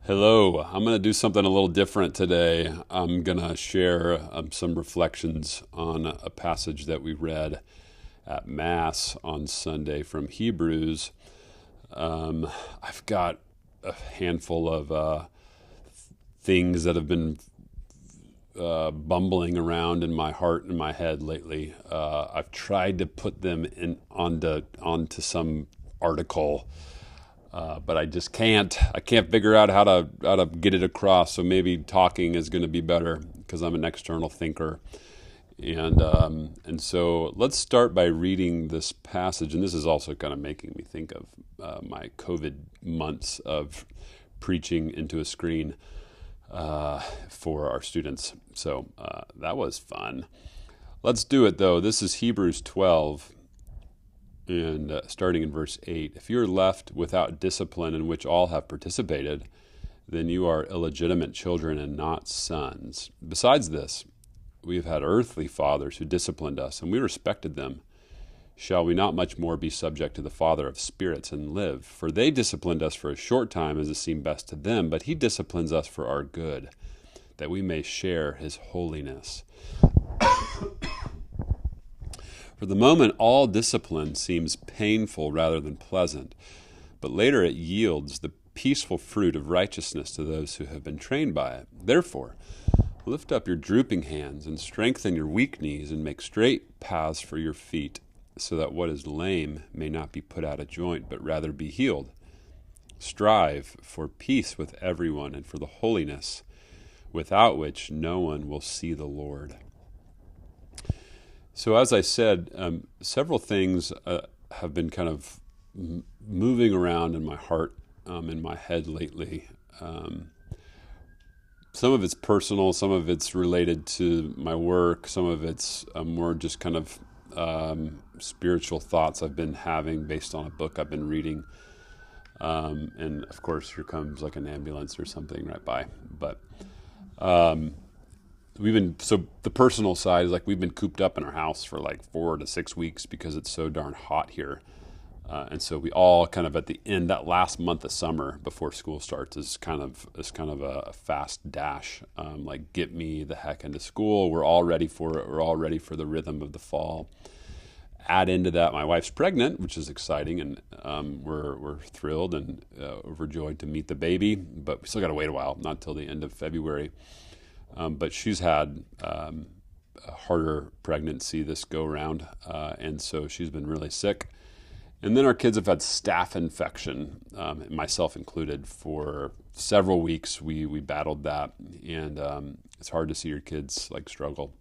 Hello, I'm going to do something a little different today. I'm going to share some reflections on a passage that we read at Mass on Sunday from Hebrews. I've got a handful of things that have been bumbling around in my heart and my head lately. I've tried to put them onto some article, but I just can't. I can't figure out how to get it across. So maybe talking is going to be better because I'm an external thinker. And so let's start by reading this passage. And this is also kind of making me think of my COVID months of preaching into a screen for our students. So that was fun. Let's do it though. This is Hebrews 12. And starting in verse 8, if you are left without discipline in which all have participated, then you are illegitimate children and not sons. Besides this, we have had earthly fathers who disciplined us, and we respected them. Shall we not much more be subject to the Father of spirits and live? For they disciplined us for a short time as it seemed best to them, but he disciplines us for our good, that we may share his holiness. For the moment, all discipline seems painful rather than pleasant, but later it yields the peaceful fruit of righteousness to those who have been trained by it. Therefore, lift up your drooping hands and strengthen your weak knees and make straight paths for your feet, so that what is lame may not be put out of joint, but rather be healed. Strive for peace with everyone and for the holiness, without which no one will see the Lord. So as I said, several things have been kind of moving around in my heart, in my head lately. Some of it's personal, some of it's related to my work, some of it's more just kind of spiritual thoughts I've been having based on a book I've been reading. And of course, here comes like an ambulance or something right by. But so the personal side is like we've been cooped up in our house for like 4 to 6 weeks because it's so darn hot here. And so we all kind of at the end, that last month of summer before school starts is kind of a fast dash. Like get me the heck into school. We're all ready for it. We're all ready for the rhythm of the fall. Add into that, my wife's pregnant, which is exciting, and we're thrilled and overjoyed to meet the baby. But we still got to wait a while, not till the end of February. But she's had a harder pregnancy this go around, and so she's been really sick. And then our kids have had staph infection, myself included, for several weeks. We battled that, and it's hard to see your kids like struggle.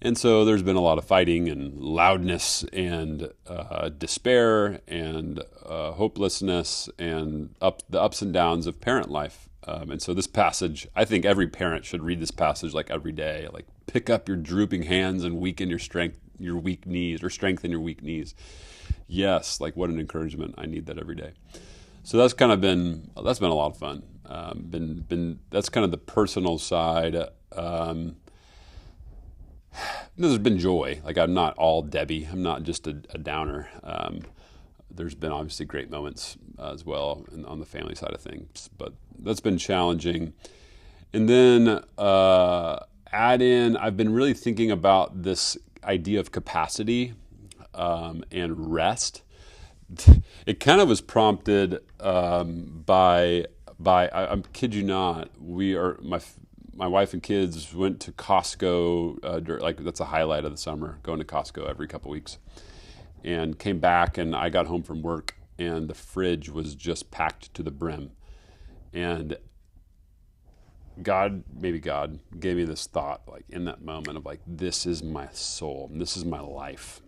And so there's been a lot of fighting and loudness and despair and hopelessness and the ups and downs of parent life. And so this passage, I think every parent should read this passage like every day. Like pick up your drooping hands and weaken your strength, your weak knees, or strengthen your weak knees. Yes, like what an encouragement. I need that every day. So that's been a lot of fun. That's kind of the personal side. There's been joy. Like I'm not all Debbie. I'm not just a downer. There's been obviously great moments as well on the family side of things, but that's been challenging. And then add in, I've been really thinking about this idea of capacity and rest. It kind of was prompted by I kid you not, my wife and kids went to Costco, like that's a highlight of the summer, going to Costco every couple weeks, and came back, and I got home from work and the fridge was just packed to the brim. And maybe God gave me this thought, like in that moment of like, this is my soul, and this is my life.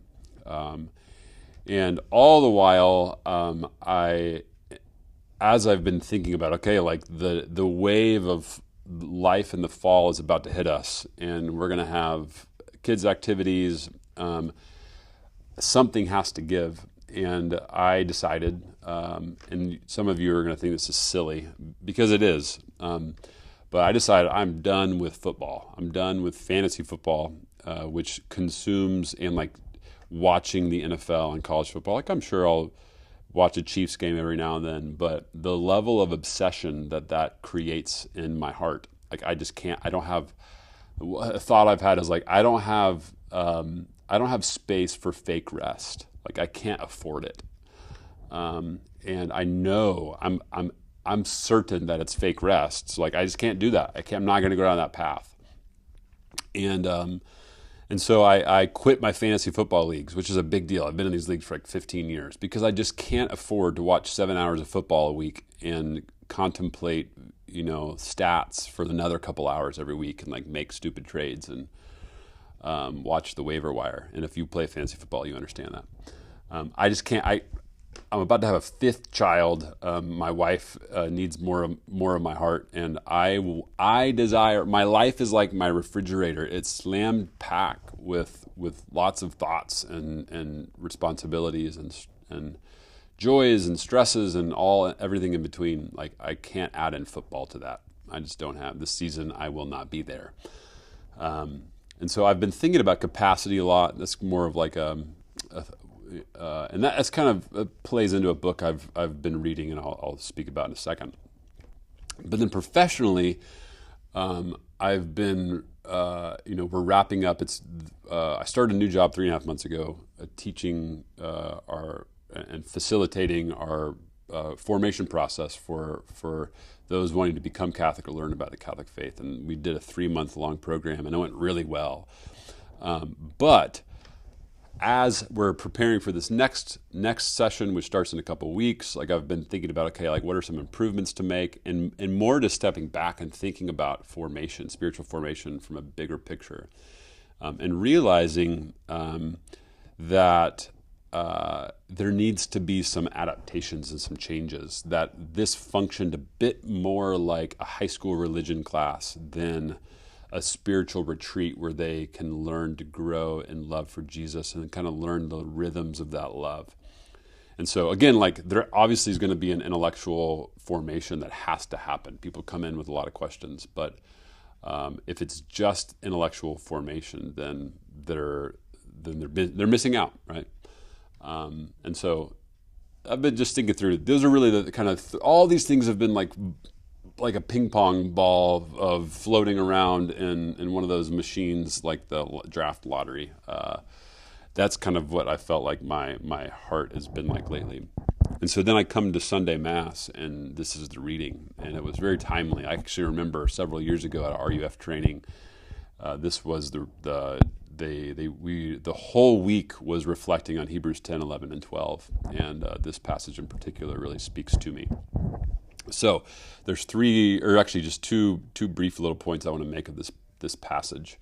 And all the while, as I've been thinking about, okay, like the wave of life in the fall is about to hit us, and we're going to have kids' activities. Something has to give. And I decided, and some of you are going to think this is silly, because it is, but I decided I'm done with football. I'm done with fantasy football, which consumes and like watching the NFL and college football. Like I'm sure I'll watch a Chiefs game every now and then, but the level of obsession that creates in my heart, like I just can't. I don't have. A thought I've had is like I don't have space for fake rest. Like I can't afford it, and I know I'm certain that it's fake rest. So like I just can't do that. I'm not going to go down that path, and so I quit my fantasy football leagues, which is a big deal. I've been in these leagues for like 15 years because I just can't afford to watch 7 hours of football a week and contemplate, stats for another couple hours every week and like make stupid trades and watch the waiver wire. And if you play fantasy football, you understand that. I just can't. I'm about to have a fifth child. My wife needs more of my heart, and I desire. My life is like my refrigerator. It's slammed packed with lots of thoughts and responsibilities and joys and stresses and everything in between. Like I can't add in football to that. I just don't have this season. I will not be there. And so I've been thinking about capacity a lot. That's more of like and that's kind of plays into a book I've been reading, and I'll speak about in a second. But then professionally, I've been we're wrapping up. I started a new job 3.5 months ago, teaching and facilitating our formation process for those wanting to become Catholic or learn about the Catholic faith. And we did a 3-month-long program, and it went really well. But as we're preparing for this next session, which starts in a couple of weeks, like I've been thinking about, okay, like what are some improvements to make, and more to stepping back and thinking about formation, spiritual formation from a bigger picture, and realizing that there needs to be some adaptations and some changes, that this functioned a bit more like a high school religion class than a spiritual retreat where they can learn to grow in love for Jesus and kind of learn the rhythms of that love. And so again, like there obviously is going to be an intellectual formation that has to happen. People come in with a lot of questions, but if it's just intellectual formation, then they're missing out, right? And so I've been just thinking through. Those are really the kind of all these things have been like a ping pong ball of floating around in one of those machines, like the draft lottery. That's kind of what I felt like my heart has been like lately. And so then I come to Sunday Mass, and this is the reading, and it was very timely. I actually remember several years ago at RUF training, this was the whole week was reflecting on Hebrews 10, 11, and 12, and this passage in particular really speaks to me. So there's just two brief little points I want to make of this passage.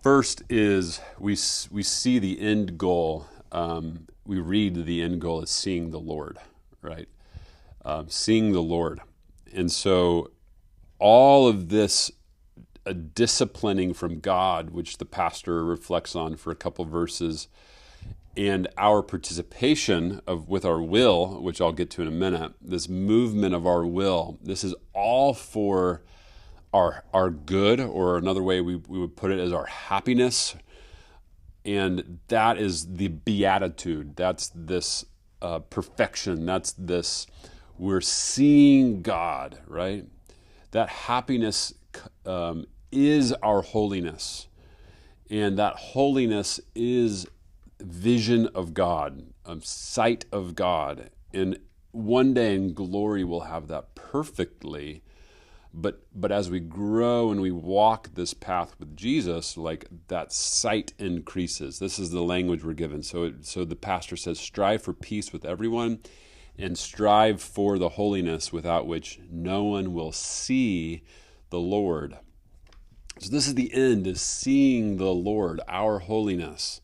First is we see the end goal. We read the end goal as seeing the Lord, right? Seeing the Lord. And so all of this disciplining from God, which the pastor reflects on for a couple verses, and our participation with our will, which I'll get to in a minute, this movement of our will, this is all for our good, or another way we would put it is our happiness. And that is the beatitude. That's this perfection. That's this, we're seeing God, right? That happiness is our holiness. And that holiness is vision of God, sight of God. And one day in glory we'll have that perfectly. But as we grow and we walk this path with Jesus, like that sight increases. This is the language we're given. So the pastor says, strive for peace with everyone and strive for the holiness without which no one will see the Lord. So this is the end, is seeing the Lord, our holiness.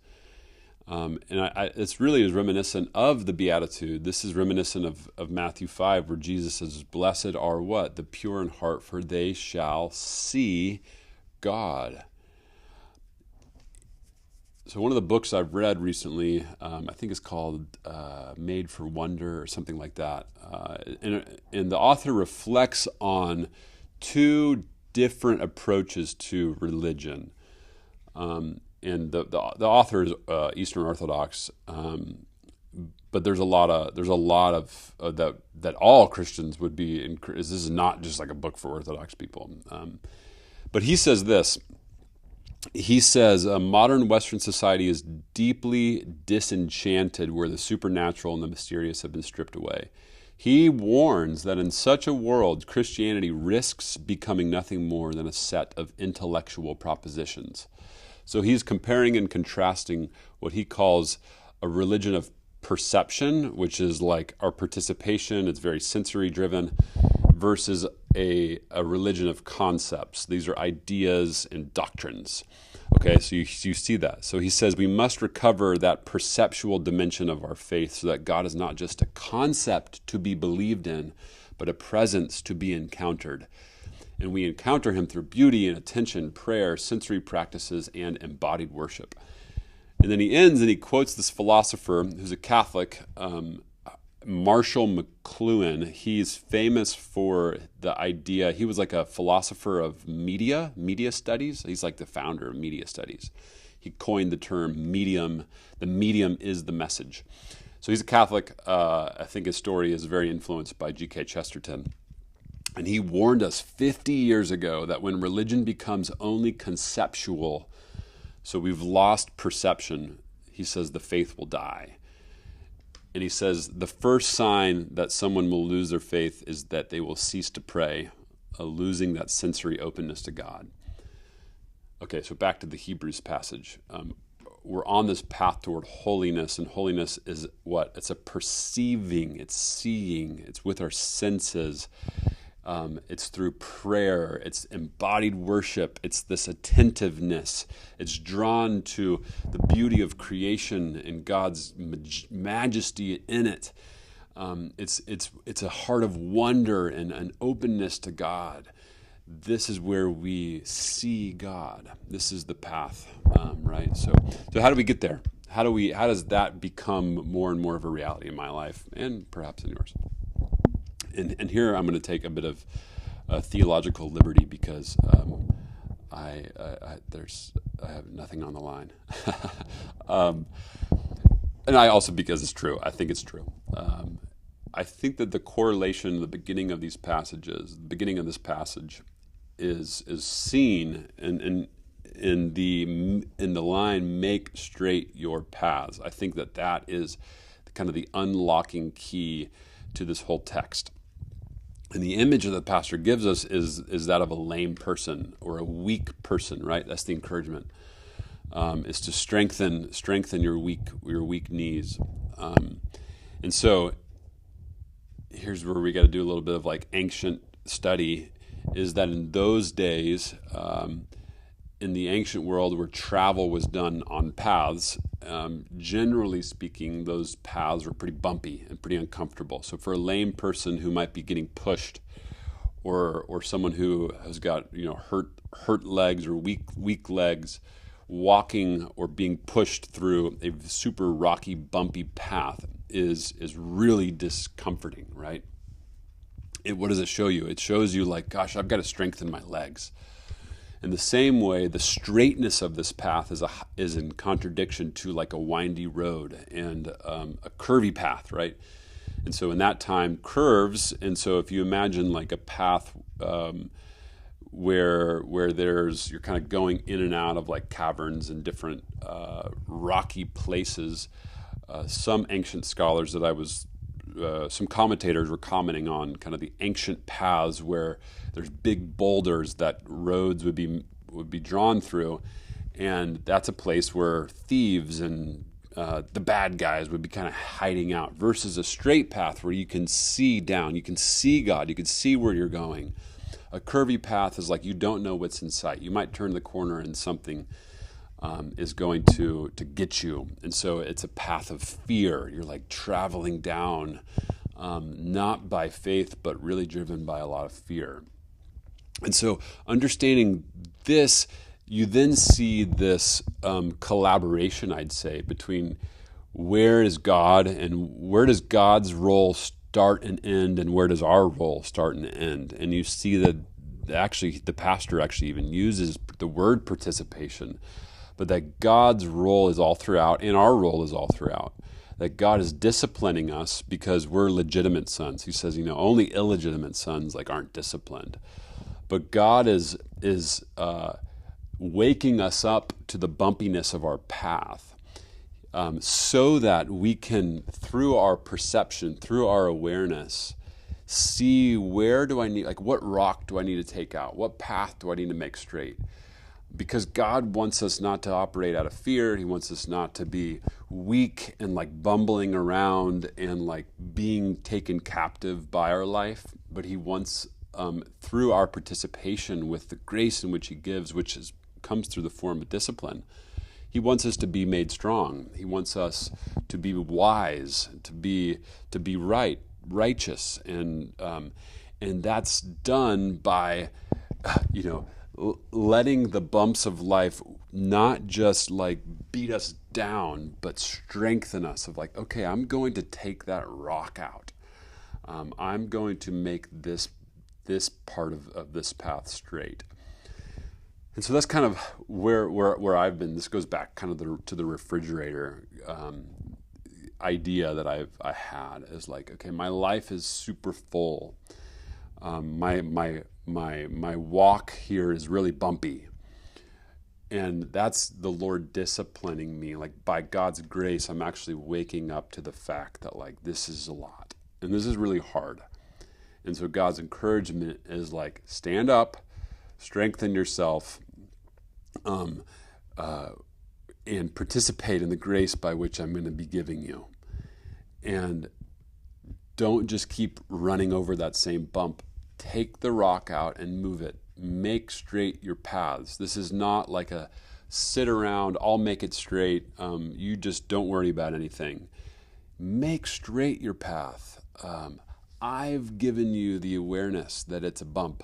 And it's really is reminiscent of the Beatitude. This is reminiscent of Matthew 5, where Jesus says, blessed are what? The pure in heart, for they shall see God. So one of the books I've read recently, I think it's called Made for Wonder or something like that. And the author reflects on two different approaches to religion. And the author is Eastern Orthodox, but there's a lot of that all Christians would be. This is not just like a book for Orthodox people. But he says this. He says, modern Western society is deeply disenchanted where the supernatural and the mysterious have been stripped away. He warns that in such a world, Christianity risks becoming nothing more than a set of intellectual propositions. So he's comparing and contrasting what he calls a religion of perception, which is like our participation, it's very sensory driven, versus a religion of concepts. These are ideas and doctrines. Okay, so you see that. So he says we must recover that perceptual dimension of our faith so that God is not just a concept to be believed in, but a presence to be encountered. And we encounter him through beauty and attention, prayer, sensory practices, and embodied worship. And then he ends and he quotes this philosopher who's a Catholic, Marshall McLuhan. He's famous for the idea, he was like a philosopher of media studies. He's like the founder of media studies. He coined the term medium. The medium is the message. So he's a Catholic. I think his story is very influenced by G.K. Chesterton. And he warned us 50 years ago that when religion becomes only conceptual, so we've lost perception, he says the faith will die. And he says the first sign that someone will lose their faith is that they will cease to pray, losing that sensory openness to God. Okay, so back to the Hebrews passage. We're on this path toward holiness, and holiness is what? It's a perceiving, it's seeing, it's with our senses. It's through prayer, it's embodied worship, it's this attentiveness. It's drawn to the beauty of creation and God's majesty in it. It's a heart of wonder and an openness to God. This is where we see God. This is the path, right? So how do we get there? How does that become more and more of a reality in my life and perhaps in yours? And here I'm going to take a bit of theological liberty because I have nothing on the line, and I also because it's true. I think it's true. I think that the correlation, the beginning of this passage, is seen in the line "Make straight your paths." I think that is kind of the unlocking key to this whole text. And the image that the pastor gives us is that of a lame person or a weak person, right? That's the encouragement, is to strengthen your weak knees. And so here's where we got to do a little bit of like ancient study, is that in those days, in the ancient world where travel was done on paths, generally speaking, those paths were pretty bumpy and pretty uncomfortable. So for a lame person who might be getting pushed, or someone who has got hurt legs or weak legs, walking or being pushed through a super rocky, bumpy path is really discomforting, right? What does it show you? It shows you like, gosh, I've got to strengthen my legs. In the same way, the straightness of this path is in contradiction to like a windy road and a curvy path, right? And so in that time, curves. And so if you imagine like a path where you're kind of going in and out of like caverns and different rocky places, some ancient scholars some commentators were commenting on kind of the ancient paths where there's big boulders that roads would be drawn through, and that's a place where thieves and the bad guys would be kind of hiding out, versus a straight path where you can see down, you can see God, you can see where you're going. A curvy path is like you don't know what's in sight. You might turn the corner and something is going to get you. And so it's a path of fear. You're like traveling down, not by faith, but really driven by a lot of fear. And so understanding this, you then see this collaboration, I'd say, between where is God and where does God's role start and end, and where does our role start and end. And you see that actually the pastor actually even uses the word participation, but that God's role is all throughout and our role is all throughout. that God is disciplining us because we're legitimate sons. He says, only illegitimate sons like aren't disciplined. But God is waking us up to the bumpiness of our path, so that we can, through our perception, through our awareness, see where do I need, like what rock do I need to take out? What path do I need to make straight? Because God wants us not to operate out of fear. He wants us not to be weak and like bumbling around and like being taken captive by our life. But he wants, through our participation with the grace in which he gives, comes through the form of discipline, he wants us to be made strong. He wants us to be wise, to be righteous, and that's done by, letting the bumps of life not just like beat us down, but strengthen us. Of like, okay, I'm going to take that rock out. I'm going to make this part of this path straight. And so that's kind of where I've been. This goes back kind of to the refrigerator idea that I had, is like, okay, my life is super full. My walk here is really bumpy, and that's the Lord disciplining me. Like, by God's grace, I'm actually waking up to the fact that like this is a lot, and this is really hard. And so God's encouragement is like, stand up, strengthen yourself, and participate in the grace by which I'm going to be giving you. And don't just keep running over that same bump. Take the rock out and move it. Make straight your paths. This is not like a sit around, I'll make it straight. You just don't worry about anything. Make straight your path. I've given you the awareness that it's a bump.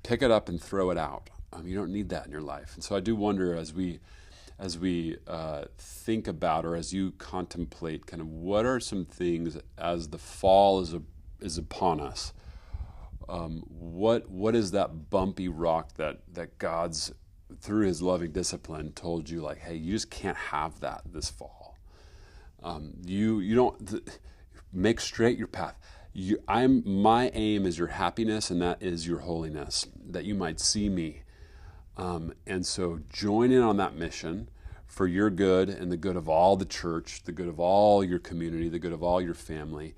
Pick it up and throw it out. You don't need that in your life. And so I do wonder, as we think about, or as you contemplate, kind of what are some things as the fall is upon us. What is that bumpy rock that God's, through his loving discipline, told you, like, hey, you just can't have that this fall. You don't make straight your path. My aim is your happiness, and that is your holiness, that you might see me. And so join in on that mission for your good and the good of all the church, the good of all your community, the good of all your family.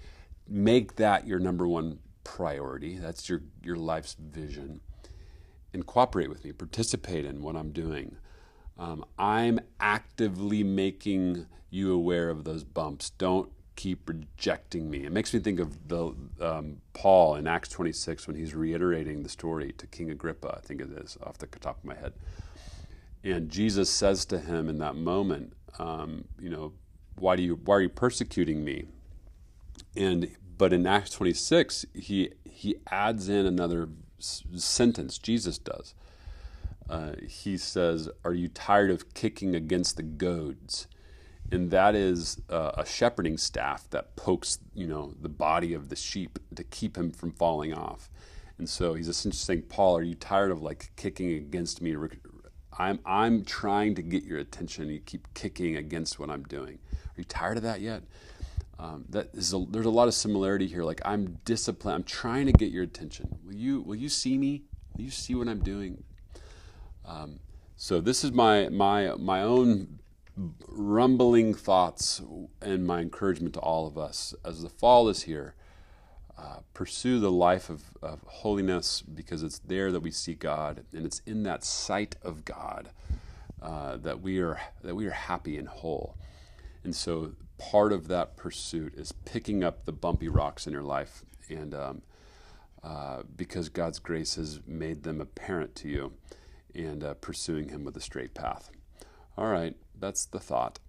Make that your number one priority. That's your life's vision. And cooperate with me. Participate in what I'm doing. I'm actively making you aware of those bumps. Don't keep rejecting me. It makes me think of the Paul in Acts 26 when he's reiterating the story to King Agrippa, I think it is, off the top of my head. And Jesus says to him in that moment, why are you persecuting me? But in Acts 26, he adds in another sentence. Jesus does. He says, "Are you tired of kicking against the goads?" And that is a shepherding staff that pokes, the body of the sheep to keep him from falling off. And so he's essentially saying, Paul, are you tired of like kicking against me? I'm trying to get your attention. You keep kicking against what I'm doing. Are you tired of that yet? There's a lot of similarity here. Like, I'm disciplined. I'm trying to get your attention. Will you see me? Will you see what I'm doing? So this is my own rumbling thoughts and my encouragement to all of us as the fall is here. Pursue the life of holiness, because it's there that we see God, and it's in that sight of God that we are happy and whole. And so part of that pursuit is picking up the bumpy rocks in your life, and because God's grace has made them apparent to you, and pursuing him with a straight path. All right, that's the thought.